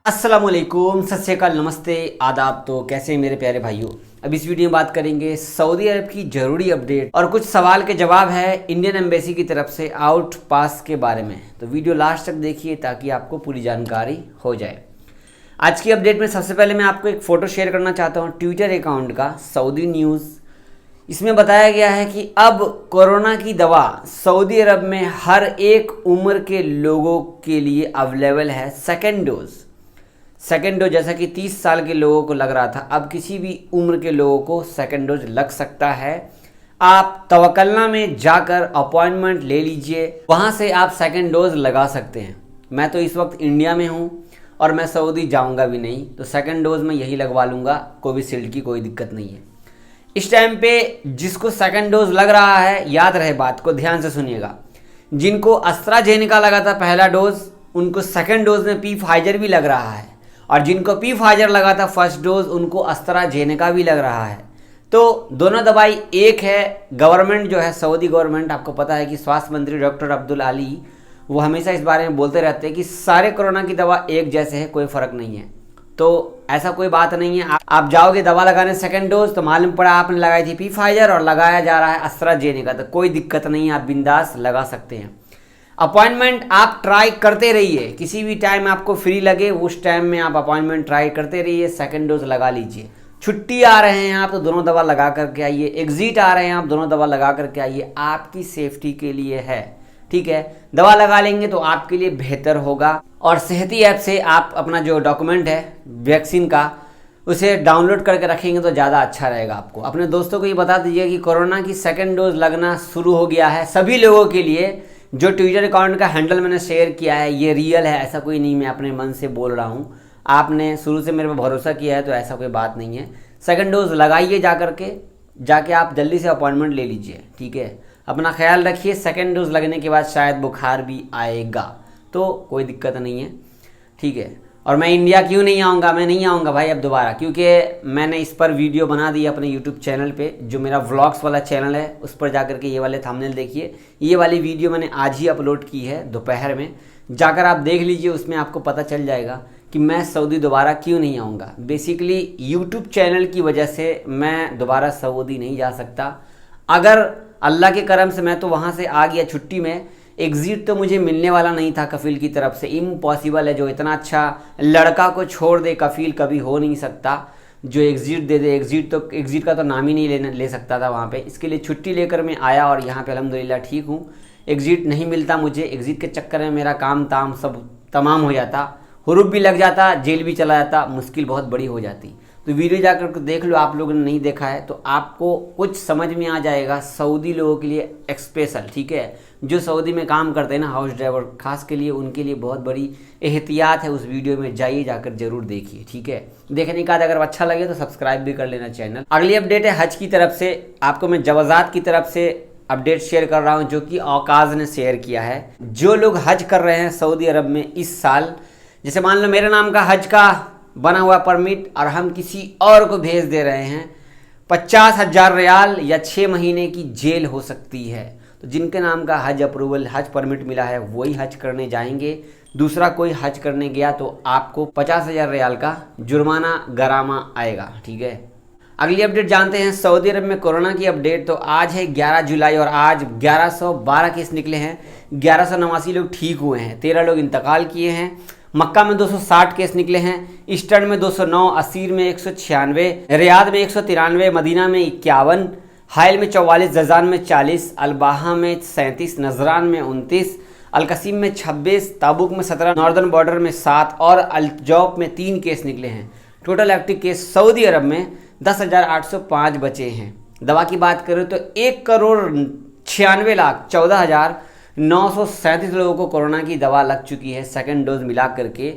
अस्सलामुअलैकुम, सत श्री अकाल, नमस्ते, आदाब। तो कैसे हैं मेरे प्यारे भाइयों। अब इस वीडियो में बात करेंगे सऊदी अरब की ज़रूरी अपडेट और कुछ सवाल के जवाब है इंडियन एम्बेसी की तरफ से आउट पास के बारे में। तो वीडियो लास्ट तक देखिए ताकि आपको पूरी जानकारी हो जाए। आज की अपडेट में सबसे पहले मैं आपको एक फ़ोटो शेयर करना चाहता हूँ ट्विटर अकाउंट का, सऊदी न्यूज़। इसमें बताया गया है कि अब कोरोना की दवा सऊदी अरब में हर एक उम्र के लोगों के लिए अवेलेबल है। सेकेंड डोज जैसा कि 30 साल के लोगों को लग रहा था, अब किसी भी उम्र के लोगों को सेकेंड डोज लग सकता है। आप तवक्कलना में जाकर अपॉइंटमेंट ले लीजिए, वहाँ से आप सेकेंड डोज लगा सकते हैं। मैं तो इस वक्त इंडिया में हूँ और मैं सऊदी जाऊँगा भी नहीं, तो सेकेंड डोज मैं यही लगवा लूँगा। कोविशील्ड की कोई दिक्कत नहीं है। इस टाइम पे जिसको सेकेंड डोज लग रहा है, याद रहे बात को, ध्यान से सुनिएगा। जिनको एस्ट्राजेनेका लगा था पहला डोज, उनको सेकेंड डोज में फाइजर भी लग रहा है, और जिनको फाइजर लगा था फर्स्ट डोज, उनको एस्ट्राजेनेका भी लग रहा है। तो दोनों दवाई एक है। गवर्नमेंट जो है, सऊदी गवर्नमेंट, आपको पता है कि स्वास्थ्य मंत्री डॉक्टर अब्दुल आली वो हमेशा इस बारे में बोलते रहते हैं कि सारे कोरोना की दवा एक जैसे है, कोई फ़र्क नहीं है। तो ऐसा कोई बात नहीं है। आप जाओगे दवा लगाने सेकेंड डोज, तो मालूम पड़ा आपने लगाई थी फाइजर और लगाया जा रहा है एस्ट्राजेनेका, तो कोई दिक्कत नहीं है, आप बिंदास लगा सकते हैं। अपॉइंटमेंट आप ट्राई करते रहिए, किसी भी टाइम आपको फ्री लगे उस टाइम में आप अपॉइंटमेंट ट्राई करते रहिए, सेकेंड डोज लगा लीजिए। छुट्टी आ रहे हैं आप तो दोनों दवा लगा करके आइए, एग्जिट आ रहे हैं आप दोनों दवा लगा करके आइए, आपकी सेफ्टी के लिए है, ठीक है। दवा लगा लेंगे तो आपके लिए बेहतर होगा। और सेहती ऐप से आप अपना जो डॉक्यूमेंट है वैक्सीन का, उसे डाउनलोड करके रखेंगे तो ज़्यादा अच्छा रहेगा। आपको अपने दोस्तों को ये बता दीजिए कि कोरोना की सेकेंड डोज लगना शुरू हो गया है सभी लोगों के लिए। जो ट्विटर अकाउंट का हैंडल मैंने शेयर किया है ये रियल है, ऐसा कोई नहीं मैं अपने मन से बोल रहा हूँ। आपने शुरू से मेरे पर भरोसा किया है तो ऐसा कोई बात नहीं है। सेकंड डोज लगाइए जाके आप जल्दी से अपॉइंटमेंट ले लीजिए, ठीक है। अपना ख्याल रखिए। सेकंड डोज लगने के बाद शायद बुखार भी आएगा, तो कोई दिक्कत नहीं है, ठीक है। और मैं इंडिया क्यों नहीं आऊँगा, मैं नहीं आऊँगा भाई अब दोबारा, क्योंकि मैंने इस पर वीडियो बना दी अपने यूट्यूब चैनल पे, जो मेरा व्लॉग्स वाला चैनल है, उस पर जाकर के ये वाले थंबनेल देखिए। ये वाली वीडियो मैंने आज ही अपलोड की है दोपहर में, जाकर आप देख लीजिए, उसमें आपको पता चल जाएगा कि मैं सऊदी दोबारा क्यों नहीं आऊँगा। बेसिकली यूट्यूब चैनल की वजह से मैं दोबारा सऊदी नहीं जा सकता। अगर अल्लाह के करम से मैं तो वहाँ से आ गया छुट्टी में, एग्जिट तो मुझे मिलने वाला नहीं था कफील की तरफ से, इम्पॉसिबल है। जो इतना अच्छा लड़का को छोड़ दे कफील कभी हो नहीं सकता, जो एग्जिट दे दे। एग्जिट का तो नाम ही नहीं ले सकता था वहाँ पे। इसके लिए छुट्टी लेकर मैं आया और यहाँ पे अल्हम्दुलिल्लाह ठीक हूँ। एग्जिट नहीं मिलता मुझे, एग्जिट के चक्कर में मेरा काम ताम सब तमाम हो जाता, हुरूफ भी लग जाता, जेल भी चला जाता, मुश्किल बहुत बड़ी हो जाती। तो वीडियो जाकर देख लो, आप लोगों ने नहीं देखा है तो आपको कुछ समझ में आ जाएगा। सऊदी लोगों के लिए स्पेशल, ठीक है, जो सऊदी में काम करते हैं ना, हाउस ड्राइवर खास के लिए, उनके लिए बहुत बड़ी एहतियात है। उस वीडियो में जाइए, जाकर जरूर देखिए, ठीक है। देखने के बाद अगर अच्छा लगे तो सब्सक्राइब भी कर लेना चैनल। अगली अपडेट है हज की तरफ से। आपको मैं जवाजात की तरफ से अपडेट शेयर कर रहा हूँ, जो कि औकाज ने शेयर किया है। जो लोग हज कर रहे हैं सऊदी अरब में इस साल, जैसे मान लो मेरे नाम का हज का बना हुआ परमिट और हम किसी और को भेज दे रहे हैं, 50,000 रियाल या 6 महीने की जेल हो सकती है। तो जिनके नाम का हज अप्रूवल, हज परमिट मिला है, वही हज करने जाएंगे। दूसरा कोई हज करने गया तो आपको 50,000 रियाल का जुर्माना गरामा आएगा, ठीक है। अगली अपडेट जानते हैं सऊदी अरब में कोरोना की अपडेट। तो आज है 11 जुलाई और आज 1112 केस निकले हैं। 1189 लोग ठीक हुए हैं, 13 लोग इंतकाल किए हैं। मक्का में 260 केस निकले हैं, ईस्टर्न में 209, असीर में 196, रियाद में 193, मदीना में 51, हाइल में 44, जजान में 40, अलबाहा में 37, नजरान में 29, अलकसीम में 26, ताबुक में 17, नॉर्दर्न बॉर्डर में 7 और अलजौफ में 3 केस निकले हैं। टोटल एक्टिव केस सऊदी अरब में 10,805 बचे हैं। दवा की बात करें तो 1,96,14,937 लोगों को कोरोना की दवा लग चुकी है, सेकेंड डोज मिला करके।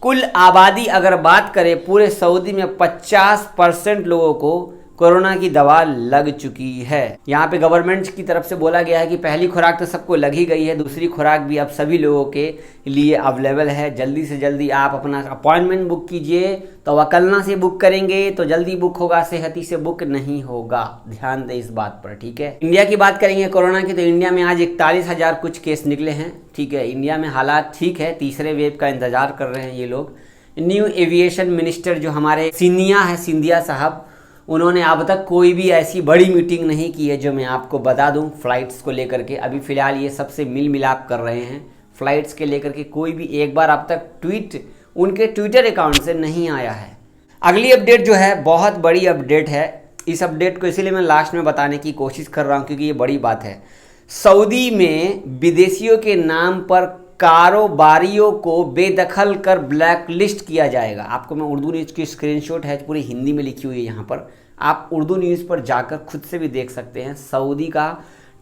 कुल आबादी अगर बात करें पूरे सऊदी में 50% लोगों को कोरोना की दवा लग चुकी है। यहाँ पे गवर्नमेंट की तरफ से बोला गया है कि पहली खुराक तो सबको लग ही गई है, दूसरी खुराक भी अब सभी लोगों के लिए अवेलेबल है। जल्दी से जल्दी आप अपना अपॉइंटमेंट बुक कीजिए। तवक्कलना से बुक करेंगे तो जल्दी बुक होगा, सेहती से बुक नहीं होगा, ध्यान दें इस बात पर, ठीक है। इंडिया की बात करेंगे कोरोना की, तो इंडिया में आज 41,000 कुछ केस निकले हैं, ठीक है। इंडिया में हालात ठीक है, तीसरे वेव का इंतजार कर रहे हैं ये लोग। न्यू एविएशन मिनिस्टर जो हमारे सिंधिया साहब, उन्होंने अब तक कोई भी ऐसी बड़ी मीटिंग नहीं की है जो मैं आपको बता दूं फ्लाइट्स को लेकर के। अभी फ़िलहाल ये सबसे मिल मिलाप कर रहे हैं फ्लाइट्स के लेकर के। कोई भी एक बार अब तक ट्वीट उनके ट्विटर अकाउंट से नहीं आया है। अगली अपडेट जो है बहुत बड़ी अपडेट है। इस अपडेट को इसीलिए मैं लास्ट में बताने की कोशिश कर रहा हूँ क्योंकि ये बड़ी बात है। सऊदी में विदेशियों के नाम पर कारोबारियों को बेदखल कर ब्लैक लिस्ट किया जाएगा। आपको मैं उर्दू न्यूज़ की स्क्रीनशॉट है, पूरी हिंदी में लिखी हुई है यहाँ पर, आप उर्दू न्यूज़ पर जाकर खुद से भी देख सकते हैं। सऊदी का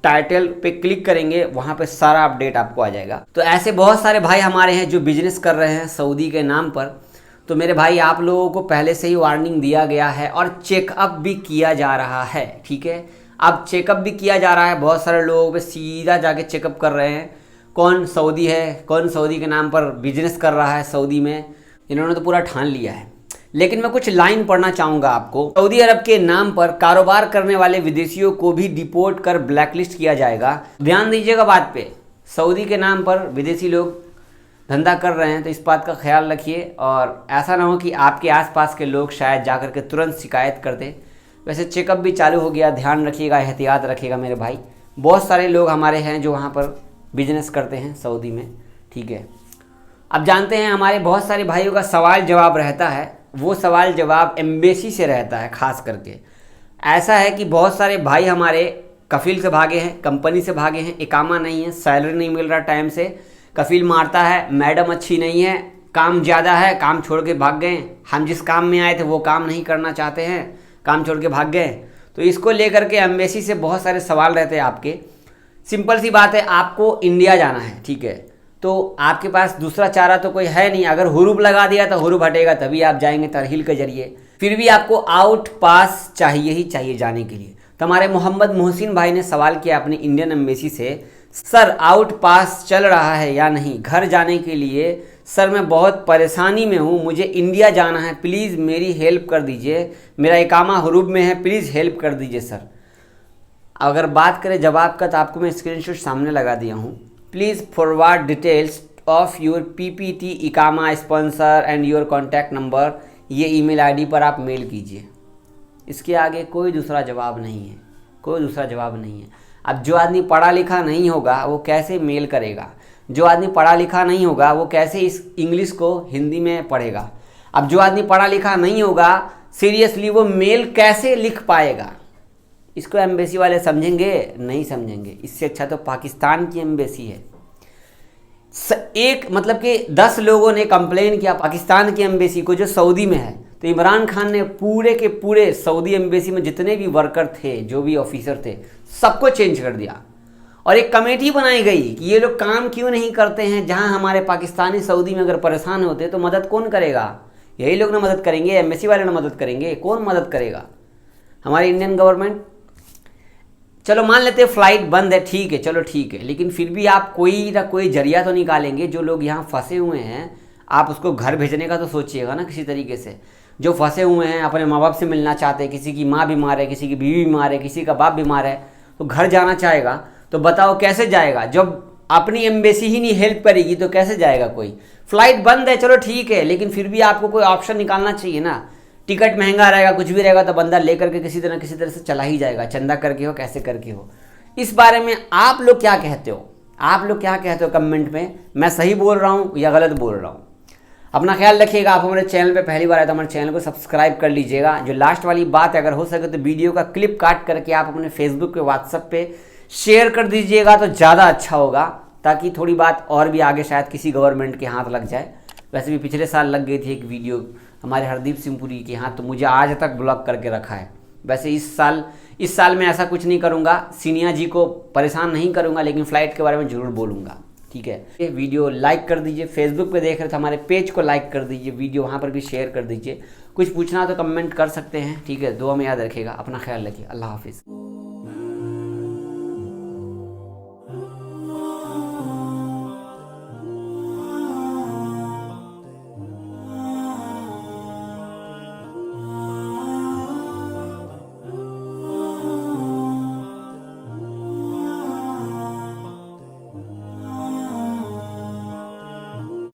टाइटल पे क्लिक करेंगे, वहाँ पे सारा अपडेट आपको आ जाएगा। तो ऐसे बहुत सारे भाई हमारे हैं जो बिजनेस कर रहे हैं सऊदी के नाम पर। तो मेरे भाई आप लोगों को पहले से ही वार्निंग दिया गया है और चेकअप भी किया जा रहा है, ठीक है। अब चेकअप भी किया जा रहा है, बहुत सारे लोगों पे सीधा जाके चेकअप कर रहे हैं कौन सऊदी है, कौन सऊदी के नाम पर बिजनेस कर रहा है सऊदी में। इन्होंने तो पूरा ठान लिया है। लेकिन मैं कुछ लाइन पढ़ना चाहूँगा आपको। सऊदी अरब के नाम पर कारोबार करने वाले विदेशियों को भी डिपोर्ट कर ब्लैकलिस्ट किया जाएगा। ध्यान दीजिएगा बात पे, सऊदी के नाम पर विदेशी लोग धंधा कर रहे हैं तो इस बात का ख्याल रखिए और ऐसा ना हो कि आपके आसपास के लोग शायद जा कर के तुरंत शिकायत कर दें। वैसे चेकअप भी चालू हो गया, ध्यान रखिएगा, एहतियात रखिएगा मेरे भाई। बहुत सारे लोग हमारे हैं जो वहाँ पर बिजनेस करते हैं सऊदी में, ठीक है। अब जानते हैं हमारे बहुत सारे भाइयों का सवाल जवाब रहता है, वो सवाल जवाब एम्बेसी से रहता है खास करके। ऐसा है कि बहुत सारे भाई हमारे कफील से भागे हैं, कंपनी से भागे हैं, इकामा नहीं है, सैलरी नहीं मिल रहा टाइम से, कफील मारता है, मैडम अच्छी नहीं है, काम ज़्यादा है, काम छोड़ के भाग गए, हम जिस काम में आए थे वो काम नहीं करना चाहते हैं, काम छोड़ के भाग गए। तो इसको लेकर के एम्बेसी से बहुत सारे सवाल रहते हैं आपके। सिंपल सी बात है, आपको इंडिया जाना है, ठीक है, तो आपके पास दूसरा चारा तो कोई है नहीं। अगर हुरूब लगा दिया तो हुरूब हटेगा तभी आप जाएंगे तरहील के जरिए। फिर भी आपको आउट पास चाहिए ही चाहिए जाने के लिए। तो हमारे मोहम्मद मोहसिन भाई ने सवाल किया अपनी इंडियन एम्बेसी से, सर आउट पास चल रहा है या नहीं घर जाने के लिए? सर मैं बहुत परेशानी में हूँ, मुझे इंडिया जाना है, प्लीज़ मेरी हेल्प कर दीजिए, मेरा इकामा हुरूब में है, प्लीज़ हेल्प कर दीजिए सर। अगर बात करें जवाब का तो आपको मैं स्क्रीनशॉट सामने लगा दिया हूँ। Please forward details of your PPT इकामा sponsor and your contact number, ये ईमेल आईडी पर आप मेल कीजिए। इसके आगे कोई दूसरा जवाब नहीं है, कोई दूसरा जवाब नहीं है। अब जो आदमी पढ़ा लिखा नहीं होगा वो कैसे मेल करेगा? जो आदमी पढ़ा लिखा नहीं होगा वो कैसे इस इंग्लिश को हिंदी में पढ़ेगा? अब जो आदमी पढ़ा लिखा नहीं होगा सीरियसली वो मेल कैसे लिख पाएगा? इसको एम्बेसी वाले समझेंगे? नहीं समझेंगे। इससे अच्छा तो पाकिस्तान की एम्बेसी है। एक मतलब कि 10 लोगों ने कंप्लेन किया पाकिस्तान की एम्बेसी को जो सऊदी में है, तो इमरान खान ने पूरे के पूरे सऊदी एम्बेसी में जितने भी वर्कर थे, जो भी ऑफिसर थे, सबको चेंज कर दिया और एक कमेटी बनाई गई कि ये लोग काम क्यों नहीं करते हैं। जहां हमारे पाकिस्तानी सऊदी में अगर परेशान होते तो मदद कौन करेगा? यही लोग ना मदद करेंगे, एम्बेसी वाले ना मदद करेंगे। कौन मदद करेगा? हमारी इंडियन गवर्नमेंट। चलो मान लेते हैं फ़्लाइट बंद है, ठीक है, चलो ठीक है, लेकिन फिर भी आप कोई ना कोई जरिया तो निकालेंगे। जो लोग यहाँ फंसे हुए हैं आप उसको घर भेजने का तो सोचिएगा ना किसी तरीके से। जो फंसे हुए हैं अपने माँ बाप से मिलना चाहते हैं, किसी की माँ बीमार है, किसी की बीवी बीमार है, किसी का बाप बीमार है, तो घर जाना चाहेगा तो बताओ कैसे जाएगा? जब अपनी एम्बेसी ही नहीं हेल्प करेगी तो कैसे जाएगा कोई? फ्लाइट बंद है, चलो ठीक है, लेकिन फिर भी आपको कोई ऑप्शन निकालना चाहिए ना। टिकट महंगा रहेगा, कुछ भी रहेगा, तो बंदा लेकर के किसी तरह से चला ही जाएगा, चंदा करके हो, कैसे करके हो। इस बारे में आप लोग क्या कहते हो? आप लोग क्या कहते हो कमेंट में? मैं सही बोल रहा हूँ या गलत बोल रहा हूँ? अपना ख्याल रखिएगा। आप हमारे चैनल पे पहली बार आए तो हमारे चैनल को सब्सक्राइब कर लीजिएगा। जो लास्ट वाली बात है, अगर हो सके तो वीडियो का क्लिप काट करके आप अपने फेसबुक पे, व्हाट्सएप पे शेयर कर दीजिएगा तो ज़्यादा अच्छा होगा, ताकि थोड़ी बात और भी आगे शायद किसी गवर्नमेंट के हाथ लग जाए। वैसे भी पिछले साल लग गई थी एक वीडियो हमारे हरदीप सिंह पुरी के हाथ, तो मुझे आज तक ब्लॉक करके रखा है। वैसे इस साल मैं ऐसा कुछ नहीं करूँगा, सिनिया जी को परेशान नहीं करूँगा, लेकिन फ़्लाइट के बारे में ज़रूर बोलूँगा, ठीक है। ये वीडियो लाइक कर दीजिए, फेसबुक पे देख रहे थे हमारे पेज को लाइक कर दीजिए, वीडियो वहाँ पर भी शेयर कर दीजिए। कुछ पूछना तो कमेंट कर सकते हैं, ठीक है। दुआ में याद रखिएगा, अपना ख्याल रखिए। अल्लाह हाफिज़।